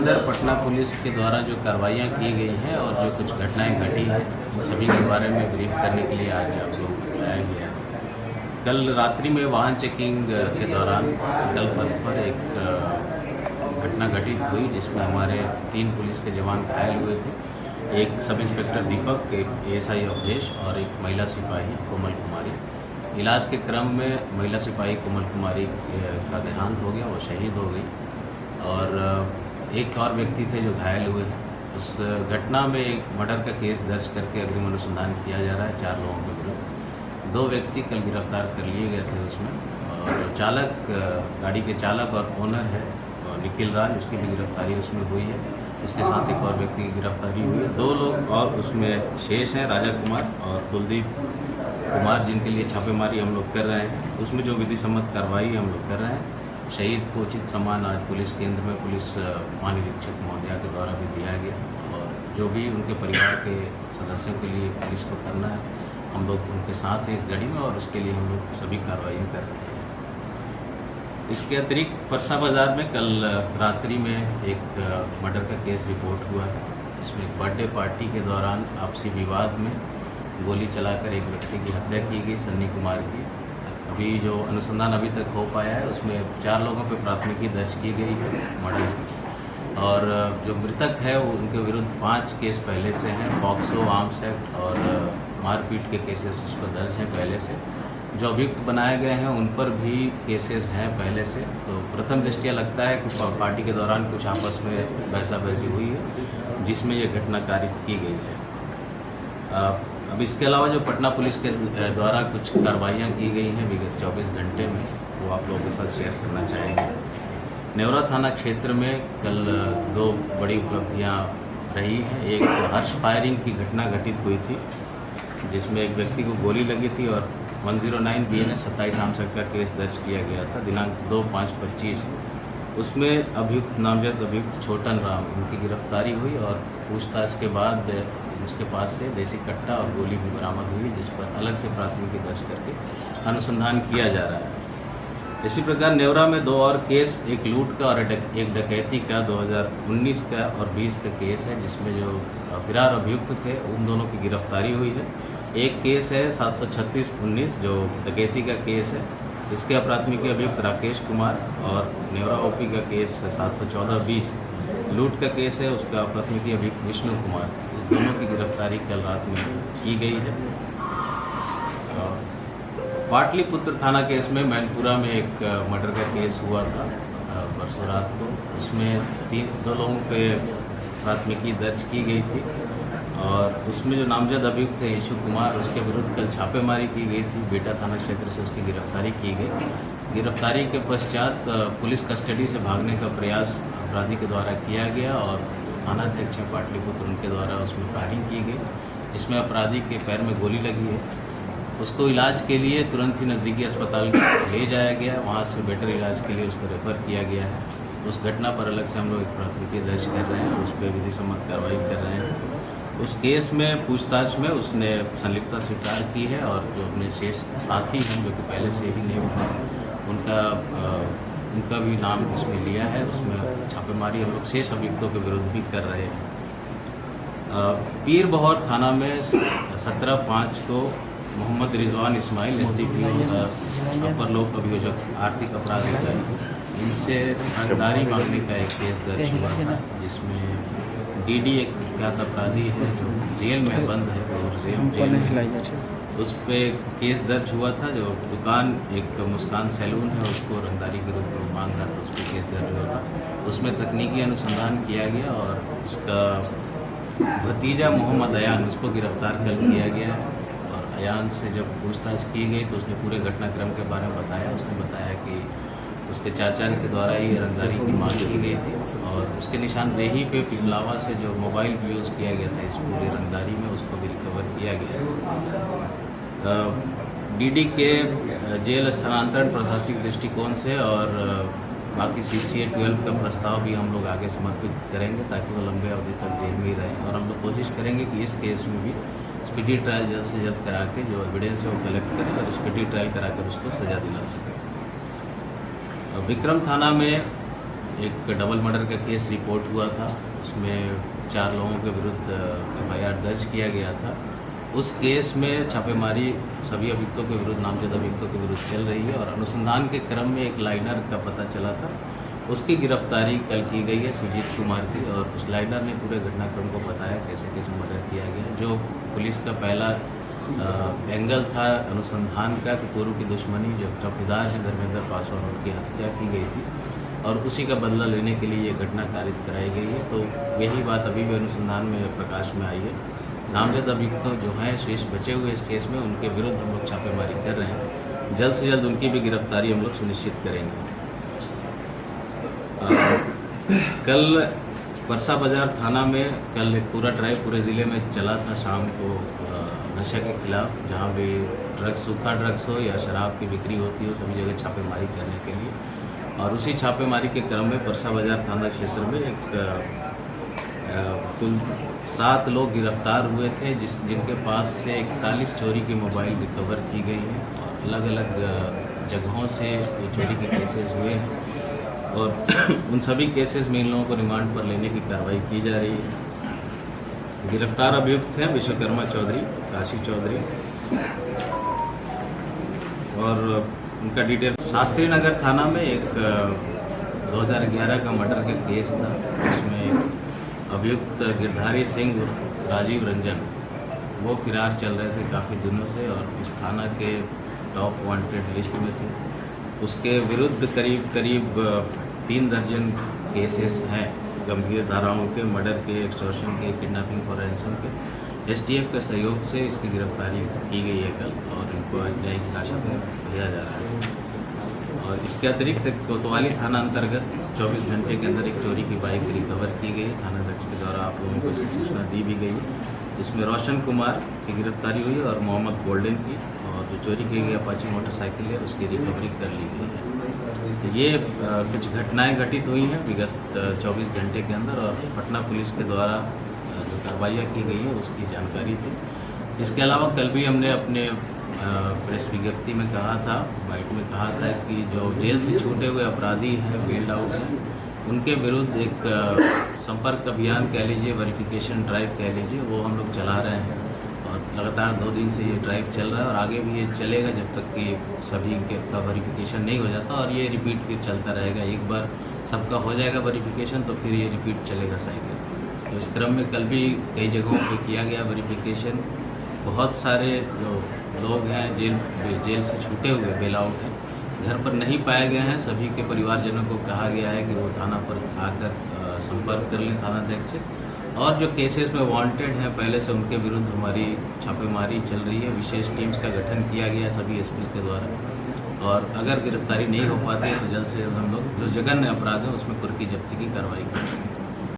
अंदर पटना पुलिस के द्वारा जो कार्रवाइयाँ की गई हैं और जो कुछ घटनाएं घटी हैं सभी के बारे में ब्रीफ करने के लिए आज आप लोग को बुलाया गया है। कल रात्रि में वाहन चेकिंग के दौरान अटल पथ पर एक घटना घटित हुई जिसमें हमारे 3 पुलिस के जवान घायल हुए थे। एक सब इंस्पेक्टर दीपक, एक एएसआई अवधेश और एक महिला सिपाही कोमल कुमारी। इलाज के क्रम में महिला सिपाही कोमल कुमारी का देहांत हो गया, वो शहीद हो गई और एक और व्यक्ति थे जो घायल हुए हैं। उस घटना में एक मर्डर का केस दर्ज करके अग्रिम अनुसंधान किया जा रहा है 4 लोगों के विरुद्ध। 2 व्यक्ति कल गिरफ्तार कर लिए गए थे उसमें, और चालक, गाड़ी के चालक और ओनर है निखिल राज, उसकी भी गिरफ्तारी उसमें हुई है। इसके साथ एक और व्यक्ति की गिरफ्तारी हुई है। 2 लोग और उसमें शेष हैं, राजा कुमार और कुलदीप कुमार, जिनके लिए छापेमारी हम लोग कर रहे हैं। उसमें जो विधि सम्मत कार्रवाई हम लोग कर रहे हैं। शहीद को उचित सम्मान आज पुलिस केंद्र में पुलिस महानिरीक्षक महोदया के द्वारा भी दिया गया, और जो भी उनके परिवार के सदस्यों के लिए पुलिस को करना है हम लोग उनके साथ हैं इस घड़ी में, और उसके लिए हम लोग सभी कार्रवाइयाँ कर रहे हैं। इसके अतिरिक्त परसा बाज़ार में कल रात्रि में एक मर्डर का केस रिपोर्ट हुआ है। इसमें एक बर्थडे पार्टी के दौरान आपसी विवाद में गोली चलाकर एक व्यक्ति की हत्या की गई, सन्नी कुमार की। अभी जो अनुसंधान अभी तक हो पाया है उसमें 4 लोगों पर प्राथमिकी दर्ज की गई है मर्डर की, और जो मृतक है वो उनके विरुद्ध 5 केस पहले से हैं। पॉक्सो, आर्म्स एक्ट और मारपीट के केसेस उस पर दर्ज हैं पहले से। जो अभियुक्त बनाए गए हैं उन पर भी केसेस हैं पहले से। तो प्रथम दृष्टया लगता है कि पार्टी के दौरान कुछ आपस में बहसा-बहसी हुई है जिसमें ये घटना कारित की गई है। अब इसके अलावा जो पटना पुलिस के द्वारा कुछ कार्रवाइयाँ की गई हैं विगत 24 घंटे में, वो आप लोगों के साथ शेयर करना चाहेंगे। नेवरा थाना क्षेत्र में कल 2 बड़ी उपलब्धियाँ रही हैं। एक हर्ष फायरिंग की घटना घटित हुई थी जिसमें एक व्यक्ति को गोली लगी थी, और 109 BNS 27 आर्म्स का केस दर्ज किया गया था दिनांक 2/5/25। उसमें अभियुक्त, नामजद अभियुक्त छोटन राम, उनकी गिरफ्तारी हुई और पूछताछ के बाद उसके पास से देसी कट्टा और गोली भी बरामद हुई, जिस पर अलग से प्राथमिकी दर्ज करके अनुसंधान किया जा रहा है। इसी प्रकार नेवरा में 2 और केस, एक लूट का और एक डकैती का 2019 का और 20 का केस है, जिसमें जो फरार अभियुक्त थे उन दोनों की गिरफ्तारी हुई है। एक केस है 736/19 जो डकैती का केस है, इसके प्राथमिकी अभियुक्त राकेश कुमार, और नेवरा ओपी का केस 714/20 लूट का केस है, उसका प्राथमिकी अभियुक्त विष्णु कुमार। इस दोनों की गिरफ्तारी कल रात में की गई है। पाटलिपुत्र थाना केस में मैनपुरा में एक मर्डर का केस हुआ था परसों रात को। उसमें 2 लोगों पे प्राथमिकी दर्ज की गई थी, और उसमें जो नामजद अभियुक्त है यशु कुमार, उसके विरुद्ध कल छापेमारी की गई थी। बेटा थाना क्षेत्र से उसकी गिरफ्तारी की गई। गिरफ्तारी के पश्चात पुलिस कस्टडी से भागने का प्रयास अपराधी के द्वारा किया गया, और थानाध्यक्ष पाटलिपुत्र उनके द्वारा उसमें फायरिंग की गई, जिसमें अपराधी के पैर में गोली लगी है। उसको इलाज के लिए तुरंत ही नज़दीकी अस्पताल ले जाया गया, वहाँ से बेटर इलाज के लिए उसको रेफ़र किया गया है। उस घटना पर अलग से हम लोग एक प्राथमिकी दर्ज कर रहे हैं और उस पर विधि सम्मत कार्रवाई कर रहे हैं। उस केस में पूछताछ में उसने संलिप्तता स्वीकार की है, और जो अपने शेष साथी हैं जो कि पहले से ही नेम था उनका भी नाम इसमें लिया है। उसमें छापेमारी हम लोग शेष अभियुक्तों के विरुद्ध भी कर रहे हैं। पीर बहौर थाना में 17/5 को मोहम्मद रिजवान इस्माइल SDPO अपर लोक अभियोजक आर्थिक अपराध अधिकारी, इनसे रंगदारी मांगने का एक केस दर्ज हुआ था, जिसमें DD एक कुख्यात अपराधी है जो जेल में बंद है और जेल में उस पर केस दर्ज हुआ था। जो दुकान एक मुस्कान सैलून है उसको रंगदारी के रूप में मांग रहा था, उस पर केस दर्ज हुआ था। उसमें तकनीकी अनुसंधान किया गया और उसका भतीजा मोहम्मद अयान, उसको गिरफ्तार कर किया गया है। और अयान से जब पूछताछ की गई तो उसने पूरे घटनाक्रम के बारे में बताया। उसने बताया कि उसके चाचा के द्वारा ही रंगदारी की मांग की गई थी, और उसके निशानदेही पे पिपलावा से जो मोबाइल यूज़ किया गया था इस पूरी रंगदारी में, उसको भी रिकवर किया गया। DD के जेल स्थानांतरण प्रशासनिक दृष्टिकोण से और बाकी CCA 12 का प्रस्ताव भी हम लोग आगे समर्पित करेंगे, ताकि वो लंबे अवधि तक जेल में ही रहें। और हम लोग कोशिश करेंगे कि इस केस में भी स्पीडी ट्रायल जल्द से जल्द करा के जो एविडेंस है वो कलेक्ट करें और स्पीडी ट्रायल करा कर उसको सज़ा दिला सकें। विक्रम थाना में एक डबल मर्डर का केस रिपोर्ट हुआ था। उसमें 4 लोगों के विरुद्ध FIR दर्ज किया गया था। उस केस में छापेमारी सभी अभियुक्तों के विरुद्ध, नामजद अभियुक्तों के विरुद्ध चल रही है और अनुसंधान के क्रम में एक लाइनर का पता चला था। उसकी गिरफ्तारी कल की गई है सुजीत कुमार की, और उस लाइनर ने पूरे घटनाक्रम को बताया कैसे कैसे मर्डर किया गया। जो पुलिस का पहला एंगल था अनुसंधान का कि पूर्व की दुश्मनी, जो चौकीदार है धर्मेंद्र पासवान, उनकी हत्या की गई थी और उसी का बदला लेने के लिए ये घटना कारित कराई गई है। तो यही बात अभी भी अनुसंधान में प्रकाश में आई है। नामजद अभियुक्तों जो हैं शेष बचे हुए इस केस में, उनके विरुद्ध हम लोग छापेमारी कर रहे हैं। जल्द से जल्द उनकी भी गिरफ्तारी हम लोग सुनिश्चित करेंगे। कल परसा बाजार थाना में कल एक पूरा ड्राइव पूरे ज़िले में चला था शाम को नशे के खिलाफ। जहाँ भी ड्रग्स, सूखा ड्रग्स हो या शराब की बिक्री होती हो, सभी जगह छापेमारी करने के लिए। और उसी छापेमारी के क्रम में परसा बाजार थाना क्षेत्र में एक कुल 7 लोग गिरफ्तार हुए थे, जिनके पास से 41 चोरी की मोबाइल रिकवर की गई है और अलग अलग जगहों से ये चोरी के केसेस हुए हैं और उन सभी केसेस में इन लोगों को रिमांड पर लेने की कार्रवाई की जा रही है। गिरफ्तार अभियुक्त हैं विश्वकर्मा चौधरी, काशी चौधरी, और उनका डिटेल शास्त्री नगर थाना में एक 2011 का मर्डर का केस था। इसमें अभियुक्त गिरधारी सिंह राजीव रंजन वो फिरार चल रहे थे काफ़ी दिनों से और उस थाना के टॉप वांटेड लिस्ट में थे। उसके विरुद्ध करीब 3 दर्जन केसेस हैं, गंभीर धाराओं के, मर्डर के, एक्सटॉर्शन के, किडनैपिंग फॉर रैंसम के। STF के सहयोग से इसकी गिरफ्तारी की गई है कल और इनको न्यायिक हिरासत में भेजा जा रहा है। और इसके अतिरिक्त कोतवाली थाना अंतर्गत 24 घंटे के अंदर एक चोरी की बाइक रिकवर की गई। थानाध्यक्ष के द्वारा आप लोगों को इसकी सूचना दी भी गई है। इसमें रोशन कुमार की गिरफ्तारी हुई और मोहम्मद गोल्डन की, और जो चोरी की गई अपाची मोटरसाइकिल है उसकी रिकवरी कर ली गई है। तो ये कुछ घटनाएं घटित हुई हैं विगत 24 घंटे के अंदर और पटना पुलिस के द्वारा जो कार्रवाइयाँ की गई हैं उसकी जानकारी थी। इसके अलावा कल भी हमने अपने प्रेस विज्ञप्ति में कहा था, बाइट में कहा था कि जो जेल से छूटे हुए अपराधी हैं, बेल्ड आउट हैं, उनके विरुद्ध एक संपर्क अभियान कह लीजिए, वेरिफिकेशन ड्राइव कह लीजिए, वो हम लोग चला रहे हैं और लगातार 2 दिन से ये ड्राइव चल रहा है और आगे भी ये चलेगा जब तक कि सभी का वेरिफिकेशन नहीं हो जाता, और ये रिपीट फिर चलता रहेगा। एक बार सबका हो जाएगा वेरिफिकेशन तो फिर ये रिपीट चलेगा साइकिल। तो इस क्रम में कल भी कई जगहों पे किया गया वेरिफिकेशन। बहुत सारे जो लोग हैं जेल से छूटे हुए, बेल आउट हैं, घर पर नहीं पाए गए हैं। सभी के परिवारजनों को कहा गया है कि वो थाना पर आकर संपर्क कर लें थानाध्यक्ष से। और जो केसेस में वांटेड हैं पहले से, उनके विरुद्ध हमारी छापेमारी चल रही है। विशेष टीम्स का गठन किया गया है सभी SPs के द्वारा, और अगर गिरफ्तारी नहीं हो पाती है तो जल्द से जल्द हम लोग जो जघन्य अपराध है उसमें कुर्की जब्ती की कार्रवाई करेंगे।